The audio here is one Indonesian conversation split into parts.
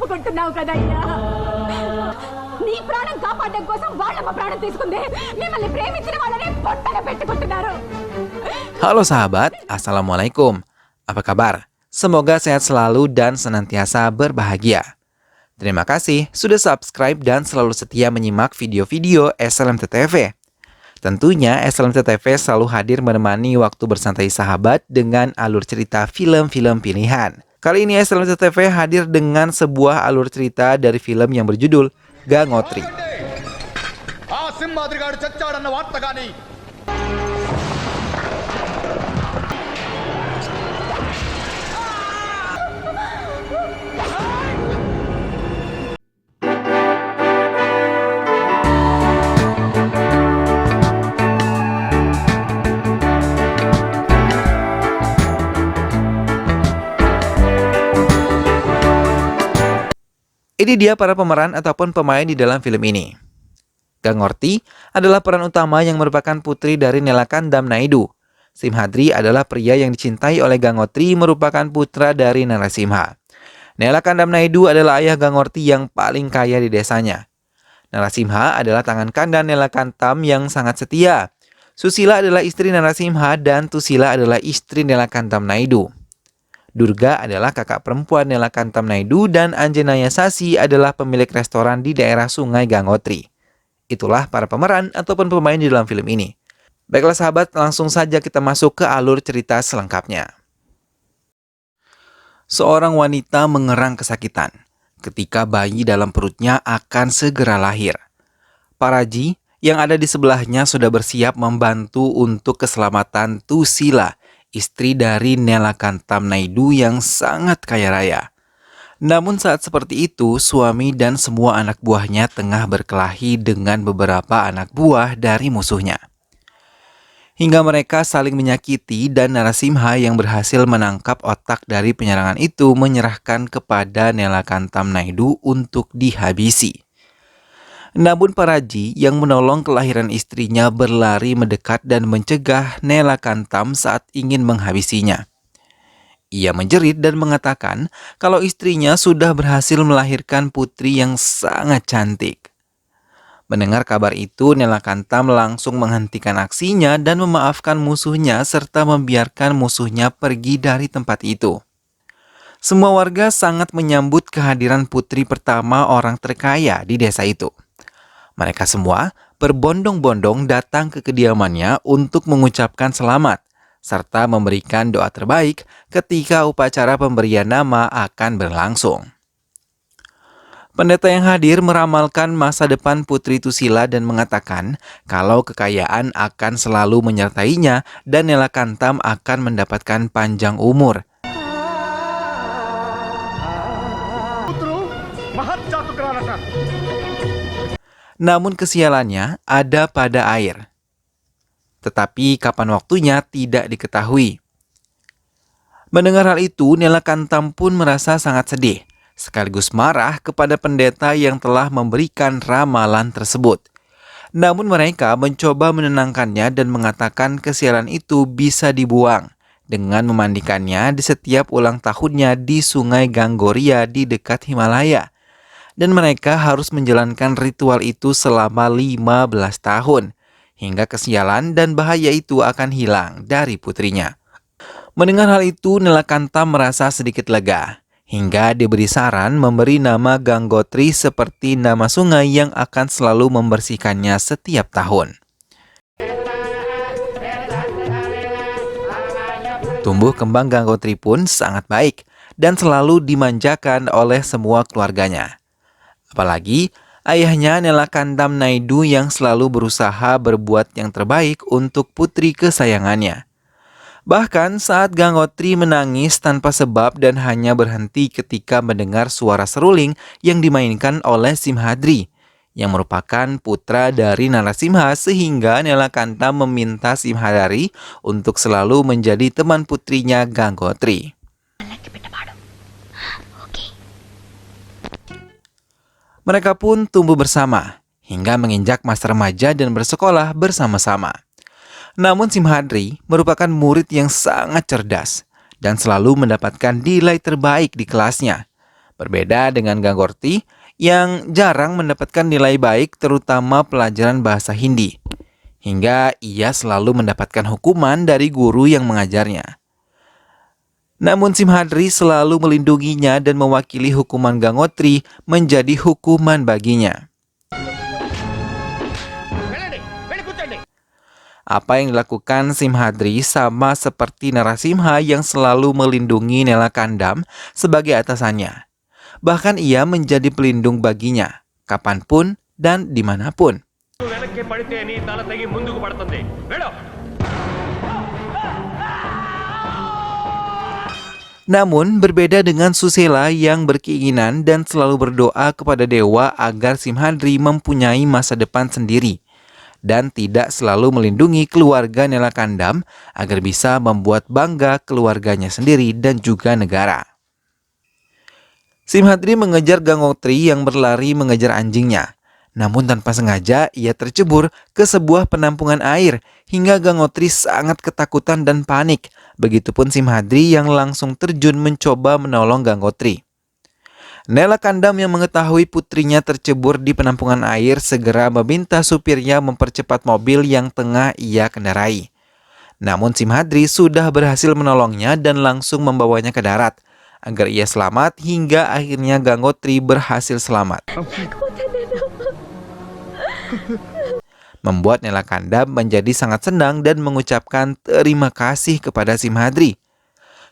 పెట్టుకుంటున్నావు కదయ్యా. నీ ప్రాణం కాపాడడం కోసం వాళ్ళమ్మ ప్రాణం తీసుకుంది. మిమ్మల్ని ప్రేమించిన వాళ్ళని పొట్టన పెట్టుకుంటున్నారు. Halo sahabat, Assalamualaikum. Apa kabar? Semoga sehat selalu dan senantiasa berbahagia. Terima kasih sudah subscribe dan selalu setia menyimak video-video SLMT TV. Tentunya SLMT TV selalu hadir menemani waktu bersantai sahabat dengan alur cerita film-film pilihan. Kali ini SLMT TV hadir dengan sebuah alur cerita dari film yang berjudul Gangotri. Ini dia para pemeran ataupun pemain di dalam film ini. Gangotri adalah peran utama yang merupakan putri dari Nelakandam Naidu. Simhadri adalah pria yang dicintai oleh Gangotri merupakan putra dari Narasimha. Nelakandam Naidu adalah ayah Gangotri yang paling kaya di desanya. Narasimha adalah tangan kanan Nelakantam yang sangat setia. Susila adalah istri Narasimha dan Tusila adalah istri Nelakandam Naidu. Durga adalah kakak perempuan Nelakantam Naidu dan Anjanaya Sasi adalah pemilik restoran di daerah Sungai Gangotri. Itulah para pemeran ataupun pemain di dalam film ini. Baiklah sahabat, langsung saja kita masuk ke alur cerita selengkapnya. Seorang wanita mengerang kesakitan ketika bayi dalam perutnya akan segera lahir. Paraji yang ada di sebelahnya sudah bersiap membantu untuk keselamatan Tusila, istri dari Nelakantam Naidu yang sangat kaya raya. Namun saat seperti itu, suami dan semua anak buahnya tengah berkelahi dengan beberapa anak buah dari musuhnya. Hingga mereka saling menyakiti dan Narasimha yang berhasil menangkap otak dari penyerangan itu menyerahkan kepada Nelakantam Naidu untuk dihabisi. Namun Paraji yang menolong kelahiran istrinya berlari mendekat dan mencegah Nelakantam saat ingin menghabisinya. Ia menjerit dan mengatakan kalau istrinya sudah berhasil melahirkan putri yang sangat cantik. Mendengar kabar itu, Nelakantam langsung menghentikan aksinya dan memaafkan musuhnya serta membiarkan musuhnya pergi dari tempat itu. Semua warga sangat menyambut kehadiran putri pertama orang terkaya di desa itu. Mereka semua berbondong-bondong datang ke kediamannya untuk mengucapkan selamat, serta memberikan doa terbaik ketika upacara pemberian nama akan berlangsung. Pendeta yang hadir meramalkan masa depan Putri Tusila dan mengatakan kalau kekayaan akan selalu menyertainya dan Nelakantam akan mendapatkan panjang umur. Namun kesialannya ada pada air. Tetapi kapan waktunya tidak diketahui. Mendengar hal itu, Nelakantam pun merasa sangat sedih, sekaligus marah kepada pendeta yang telah memberikan ramalan tersebut. Namun mereka mencoba menenangkannya dan mengatakan kesialan itu bisa dibuang dengan memandikannya di setiap ulang tahunnya di Sungai Ganggoria di dekat Himalaya. Dan mereka harus menjalankan ritual itu selama 15 tahun, hingga kesialan dan bahaya itu akan hilang dari putrinya. Mendengar hal itu, Nelakantam merasa sedikit lega, hingga diberi saran memberi nama Gangotri seperti nama sungai yang akan selalu membersihkannya setiap tahun. Tumbuh kembang Gangotri pun sangat baik dan selalu dimanjakan oleh semua keluarganya. Apalagi ayahnya Nelakantam Naidu yang selalu berusaha berbuat yang terbaik untuk putri kesayangannya. Bahkan saat Gangotri menangis tanpa sebab dan hanya berhenti ketika mendengar suara seruling yang dimainkan oleh Simhadri, yang merupakan putra dari Narasimha, sehingga Nelakantam meminta Simhadri untuk selalu menjadi teman putrinya Gangotri. Mereka pun tumbuh bersama, hingga menginjak masa remaja dan bersekolah bersama-sama. Namun Simhadri merupakan murid yang sangat cerdas, dan selalu mendapatkan nilai terbaik di kelasnya. Berbeda dengan Gangorti yang jarang mendapatkan nilai baik terutama pelajaran bahasa Hindi. Hingga ia selalu mendapatkan hukuman dari guru yang mengajarnya. Namun Simhadri selalu melindunginya dan mewakili hukuman Gangotri menjadi hukuman baginya. Apa yang dilakukan Simhadri sama seperti Narasimha yang selalu melindungi Nelakandam sebagai atasannya. Bahkan ia menjadi pelindung baginya, kapanpun dan dimanapun. Namun berbeda dengan Susela yang berkeinginan dan selalu berdoa kepada dewa agar Simhadri mempunyai masa depan sendiri dan tidak selalu melindungi keluarga Nelakandam agar bisa membuat bangga keluarganya sendiri dan juga negara. Simhadri mengejar Gangotri yang berlari mengejar anjingnya. Namun tanpa sengaja ia tercebur ke sebuah penampungan air hingga Gangotri sangat ketakutan dan panik. Begitupun Simhadri yang langsung terjun mencoba menolong Gangotri. Nelakandam yang mengetahui putrinya tercebur di penampungan air segera meminta supirnya mempercepat mobil yang tengah ia kendarai. Namun Simhadri sudah berhasil menolongnya dan langsung membawanya ke darat agar ia selamat hingga akhirnya Gangotri berhasil selamat. Membuat Nelakandam menjadi sangat senang dan mengucapkan terima kasih kepada Simhadri.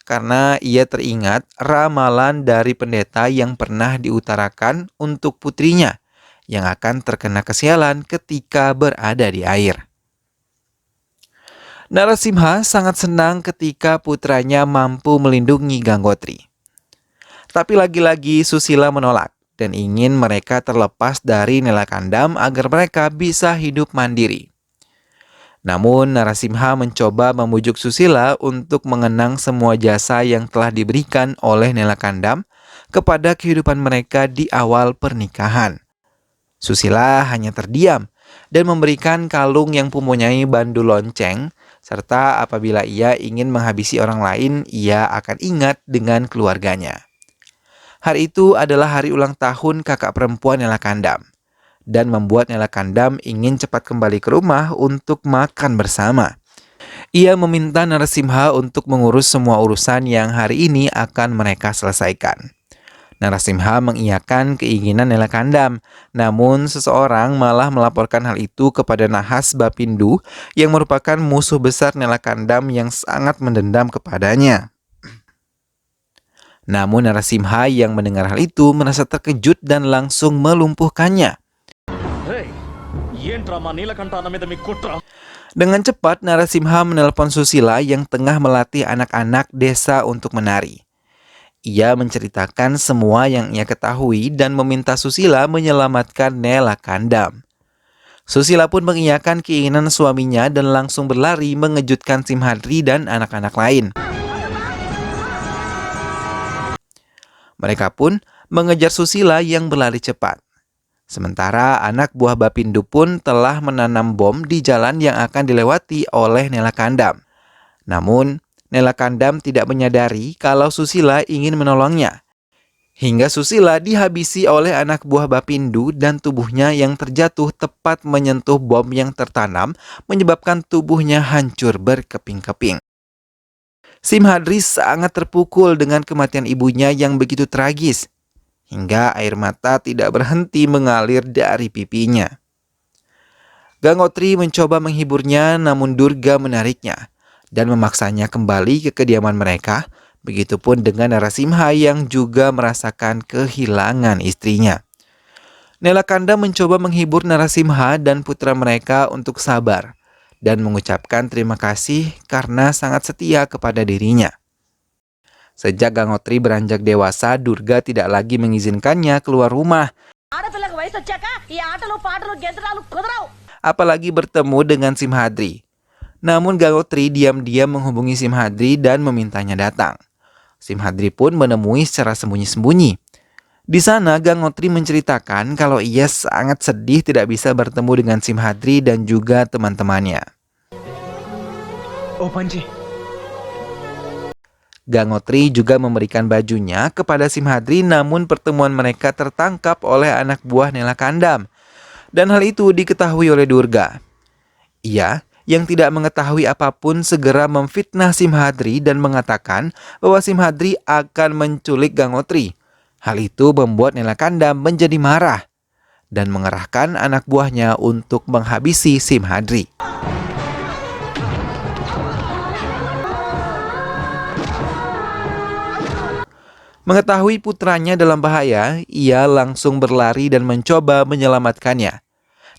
Karena ia teringat ramalan dari pendeta yang pernah diutarakan untuk putrinya yang akan terkena kesialan ketika berada di air. Narasimha sangat senang ketika putranya mampu melindungi Gangotri. Tapi lagi-lagi Susila menolak dan ingin mereka terlepas dari Nelakandam agar mereka bisa hidup mandiri. Namun Narasimha mencoba membujuk Susila untuk mengenang semua jasa yang telah diberikan oleh Nelakandam kepada kehidupan mereka di awal pernikahan. Susila hanya terdiam dan memberikan kalung yang mempunyai bandu lonceng, serta apabila ia ingin menghabisi orang lain, ia akan ingat dengan keluarganya. Hari itu adalah hari ulang tahun kakak perempuan Nelakandam dan membuat Nelakandam ingin cepat kembali ke rumah untuk makan bersama. Ia meminta Narasimha untuk mengurus semua urusan yang hari ini akan mereka selesaikan. Narasimha mengiyakan keinginan Nelakandam, namun seseorang malah melaporkan hal itu kepada Nahas Bapindu yang merupakan musuh besar Nelakandam yang sangat mendendam kepadanya. Namun Narasimha yang mendengar hal itu merasa terkejut dan langsung melumpuhkannya. Dengan cepat Narasimha menelpon Susila yang tengah melatih anak-anak desa untuk menari. Ia menceritakan semua yang ia ketahui dan meminta Susila menyelamatkan Nelakandam. Susila pun mengiyakan keinginan suaminya dan langsung berlari mengejutkan Simhadri dan anak-anak lain. Mereka pun mengejar Susila yang berlari cepat. Sementara anak buah Bapindu pun telah menanam bom di jalan yang akan dilewati oleh Nelakandam. Namun, Nelakandam tidak menyadari kalau Susila ingin menolongnya. Hingga Susila dihabisi oleh anak buah Bapindu dan tubuhnya yang terjatuh tepat menyentuh bom yang tertanam menyebabkan tubuhnya hancur berkeping-keping. Simhadri sangat terpukul dengan kematian ibunya yang begitu tragis, hingga air mata tidak berhenti mengalir dari pipinya. Gangotri mencoba menghiburnya, namun Durga menariknya dan memaksanya kembali ke kediaman mereka. Begitupun dengan Narasimha yang juga merasakan kehilangan istrinya. Nelakandam mencoba menghibur Narasimha dan putra mereka untuk sabar dan mengucapkan terima kasih karena sangat setia kepada dirinya. Sejak Gangotri beranjak dewasa, Durga tidak lagi mengizinkannya keluar rumah. Apalagi bertemu dengan Simhadri. Namun Gangotri diam-diam menghubungi Simhadri dan memintanya datang. Simhadri pun menemui secara sembunyi-sembunyi. Di sana Gangotri menceritakan kalau ia sangat sedih tidak bisa bertemu dengan Simhadri dan juga teman-temannya. Oh Panji. Gangotri juga memberikan bajunya kepada Simhadri, namun pertemuan mereka tertangkap oleh anak buah Nelakandam. Dan hal itu diketahui oleh Durga. Ia yang tidak mengetahui apapun segera memfitnah Simhadri dan mengatakan bahwa Simhadri akan menculik Gangotri. Hal itu membuat Nelakandam menjadi marah dan mengerahkan anak buahnya untuk menghabisi Simhadri. Mengetahui putranya dalam bahaya, ia langsung berlari dan mencoba menyelamatkannya.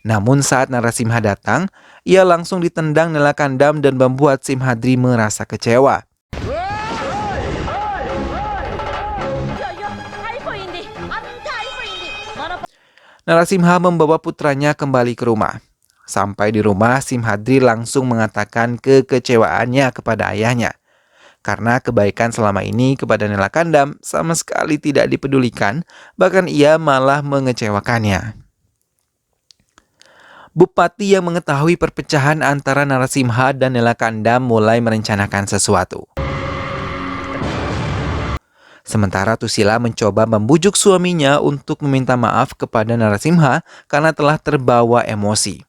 Namun saat Narasimha datang, ia langsung ditendang Nelakandam dan membuat Simhadri merasa kecewa. Narasimha membawa putranya kembali ke rumah. Sampai di rumah, Simhadri langsung mengatakan kekecewaannya kepada ayahnya. Karena kebaikan selama ini kepada Nelakandam sama sekali tidak dipedulikan, bahkan ia malah mengecewakannya. Bupati yang mengetahui perpecahan antara Narasimha dan Nelakandam mulai merencanakan sesuatu. Sementara Tusila mencoba membujuk suaminya untuk meminta maaf kepada Narasimha karena telah terbawa emosi.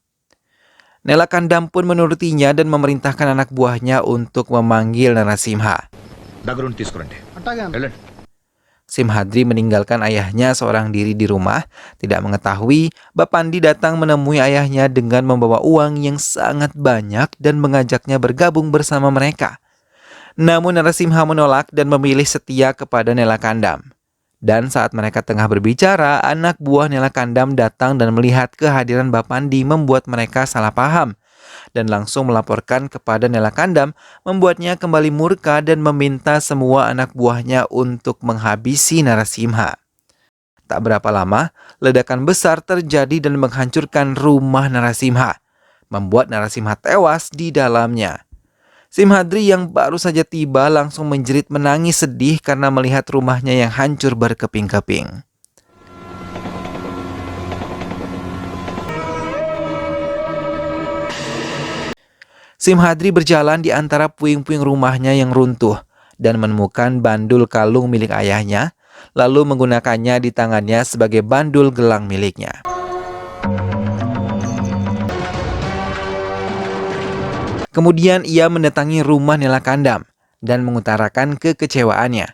Nelakandam pun menurutinya dan memerintahkan anak buahnya untuk memanggil Narasimha. Simhadri meninggalkan ayahnya seorang diri di rumah, tidak mengetahui Bapandi datang menemui ayahnya dengan membawa uang yang sangat banyak dan mengajaknya bergabung bersama mereka. Namun Narasimha menolak dan memilih setia kepada Nelakandam. Dan saat mereka tengah berbicara, anak buah Nelakandam datang dan melihat kehadiran Bapandi membuat mereka salah paham. Dan langsung melaporkan kepada Nelakandam, membuatnya kembali murka dan meminta semua anak buahnya untuk menghabisi Narasimha. Tak berapa lama, ledakan besar terjadi dan menghancurkan rumah Narasimha, membuat Narasimha tewas di dalamnya. Simhadri yang baru saja tiba langsung menjerit menangis sedih karena melihat rumahnya yang hancur berkeping-keping. Simhadri berjalan di antara puing-puing rumahnya yang runtuh dan menemukan bandul kalung milik ayahnya, lalu menggunakannya di tangannya sebagai bandul gelang miliknya. Kemudian ia mendatangi rumah Nelakandam dan mengutarakan kekecewaannya.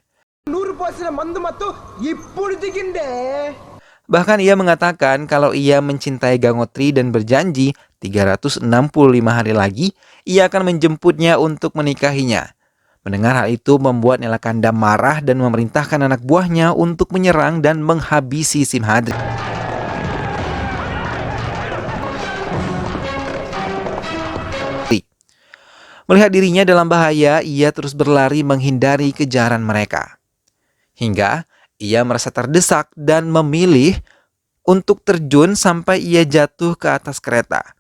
Bahkan ia mengatakan kalau ia mencintai Gangotri dan berjanji 365 hari lagi ia akan menjemputnya untuk menikahinya. Mendengar hal itu membuat Nelakandam marah dan memerintahkan anak buahnya untuk menyerang dan menghabisi Simhadri. Melihat dirinya dalam bahaya, ia terus berlari menghindari kejaran mereka. Hingga ia merasa terdesak dan memilih untuk terjun sampai ia jatuh ke atas kereta.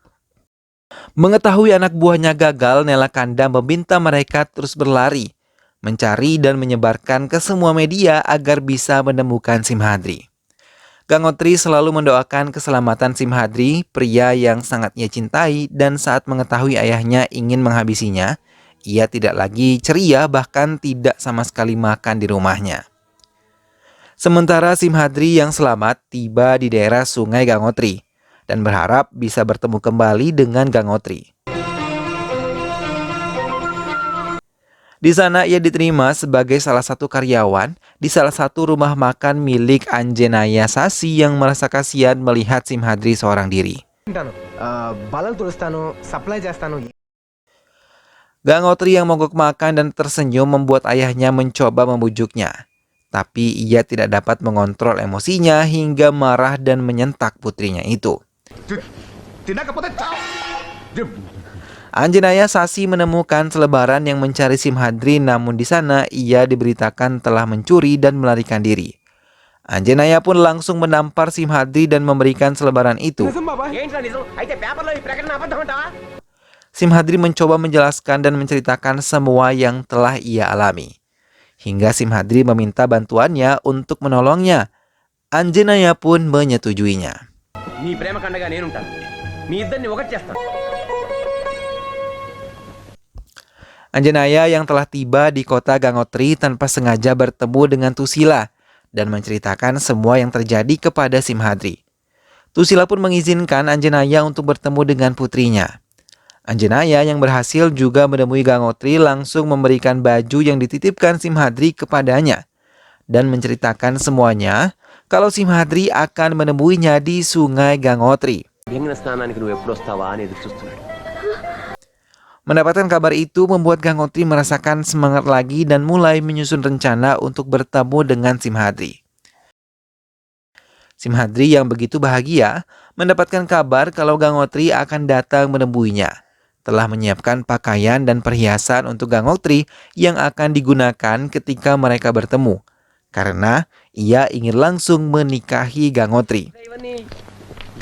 Mengetahui anak buahnya gagal, Nelakandam meminta mereka terus berlari, mencari dan menyebarkan ke semua media agar bisa menemukan Simhadri. Gangotri selalu mendoakan keselamatan Simhadri, pria yang sangat ia cintai, dan saat mengetahui ayahnya ingin menghabisinya, ia tidak lagi ceria bahkan tidak sama sekali makan di rumahnya. Sementara Simhadri yang selamat tiba di daerah Sungai Gangotri dan berharap bisa bertemu kembali dengan Gangotri. Di sana ia diterima sebagai salah satu karyawan di salah satu rumah makan milik Anjenaya Sasi yang merasa kasihan melihat Simhadri seorang diri. Gangotri yang mogok makan dan tersenyum membuat ayahnya mencoba membujuknya. Tapi ia tidak dapat mengontrol emosinya hingga marah dan menyentak putrinya itu. Anjenaya Sasi menemukan selebaran yang mencari Simhadri, namun di sana ia diberitakan telah mencuri dan melarikan diri. Anjenaya pun langsung menampar Simhadri dan memberikan selebaran itu. Simhadri mencoba menjelaskan dan menceritakan semua yang telah ia alami. Hingga Simhadri meminta bantuannya untuk menolongnya. Anjenaya pun menyetujuinya. Anjanaya yang telah tiba di kota Gangotri tanpa sengaja bertemu dengan Tusila dan menceritakan semua yang terjadi kepada Simhadri. Tusila pun mengizinkan Anjanaya untuk bertemu dengan putrinya. Anjanaya yang berhasil juga menemui Gangotri langsung memberikan baju yang dititipkan Simhadri kepadanya dan menceritakan semuanya kalau Simhadri akan menemuinya di sungai Gangotri. Mendapatkan kabar itu membuat Gangotri merasakan semangat lagi dan mulai menyusun rencana untuk bertemu dengan Simhadri. Simhadri yang begitu bahagia mendapatkan kabar kalau Gangotri akan datang menemuinya. Telah menyiapkan pakaian dan perhiasan untuk Gangotri yang akan digunakan ketika mereka bertemu. Karena ia ingin langsung menikahi Gangotri.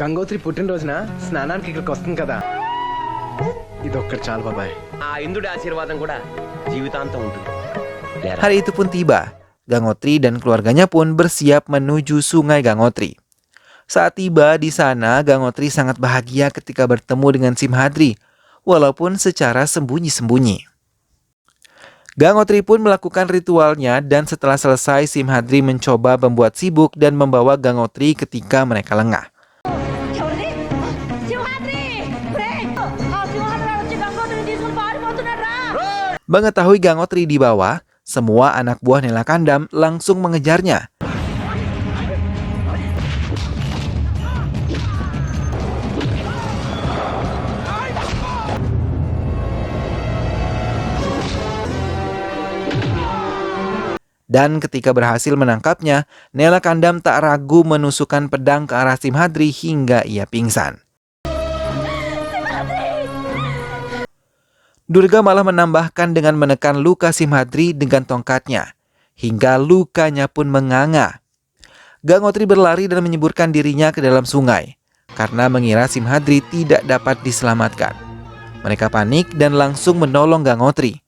Gangotri పుట్టినరోజున స్నానానికి ఇక్కడికి వస్తుంది కదా ఇదొక్కటి చాలు బాబాయ్ ఆ ఇంద్రుడి ఆశీర్వాదం కూడా జీవితాంతం ఉంటుంది. Hari itu pun tiba. Gangotri dan keluarganya pun bersiap menuju sungai Gangotri. Saat tiba di sana, Gangotri sangat bahagia ketika bertemu dengan Simhadri, walaupun secara sembunyi-sembunyi. Gangotri pun melakukan ritualnya dan setelah selesai Simhadri mencoba membuat sibuk dan membawa Gangotri ketika mereka lengah. Mengetahui Gangotri di bawah, semua anak buah Nelakandam langsung mengejarnya. Dan ketika berhasil menangkapnya, Nelakandam tak ragu menusukkan pedang ke arah Simhadri hingga ia pingsan. Durga malah menambahkan dengan menekan luka Simhadri dengan tongkatnya, hingga lukanya pun menganga. Gangotri berlari dan menyeburkan dirinya ke dalam sungai, karena mengira Simhadri tidak dapat diselamatkan. Mereka panik dan langsung menolong Gangotri.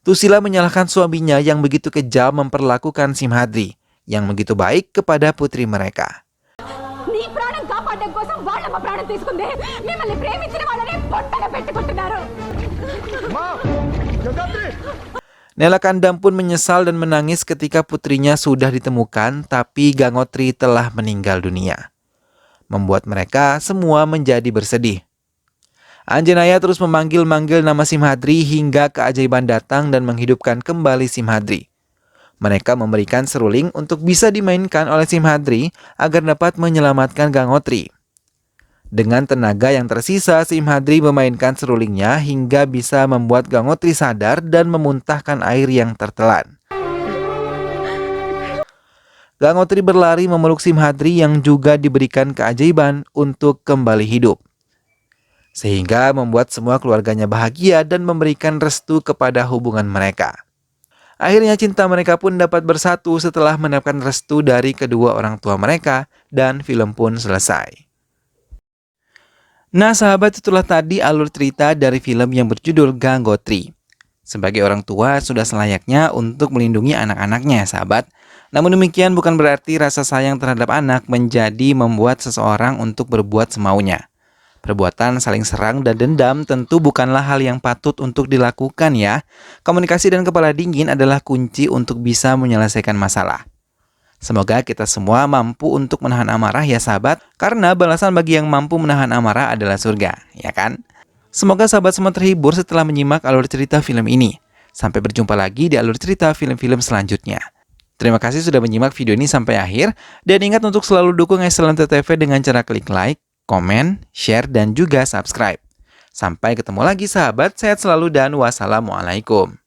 Tusila menyalahkan suaminya yang begitu kejam memperlakukan Simhadri, yang begitu baik kepada putri mereka. నీ ప్రాణం కాపాడడం కోసం వాళ్ళమ్మ ప్రాణం తీసుకుంది. మిమ్మల్ని ప్రేమించిన వాళ్ళని పొట్టన పెట్టుకుంటున్నారు. Nelakandam pun menyesal dan menangis ketika putrinya sudah ditemukan, tapi Gangotri telah meninggal dunia. Membuat mereka semua menjadi bersedih. Anjanaya terus memanggil-manggil nama Simhadri hingga keajaiban datang dan menghidupkan kembali Simhadri. Mereka memberikan seruling untuk bisa dimainkan oleh Simhadri agar dapat menyelamatkan Gangotri. Dengan tenaga yang tersisa, Simhadri memainkan serulingnya hingga bisa membuat Gangotri sadar dan memuntahkan air yang tertelan. Gangotri berlari memeluk Simhadri yang juga diberikan keajaiban untuk kembali hidup. Sehingga membuat semua keluarganya bahagia dan memberikan restu kepada hubungan mereka. Akhirnya cinta mereka pun dapat bersatu setelah mendapatkan restu dari kedua orang tua mereka dan film pun selesai. Nah sahabat, itulah tadi alur cerita dari film yang berjudul Gangotri. Sebagai orang tua sudah selayaknya untuk melindungi anak-anaknya sahabat. Namun demikian bukan berarti rasa sayang terhadap anak menjadi membuat seseorang untuk berbuat semaunya. Perbuatan saling serang dan dendam tentu bukanlah hal yang patut untuk dilakukan ya. Komunikasi dan kepala dingin adalah kunci untuk bisa menyelesaikan masalah. Semoga kita semua mampu untuk menahan amarah ya sahabat, karena balasan bagi yang mampu menahan amarah adalah surga, ya kan? Semoga sahabat semua terhibur setelah menyimak alur cerita film ini. Sampai berjumpa lagi di alur cerita film-film selanjutnya. Terima kasih sudah menyimak video ini sampai akhir, dan ingat untuk selalu dukung Excellent TV dengan cara klik like, komen, share, dan juga subscribe. Sampai ketemu lagi sahabat, sehat selalu dan wassalamualaikum.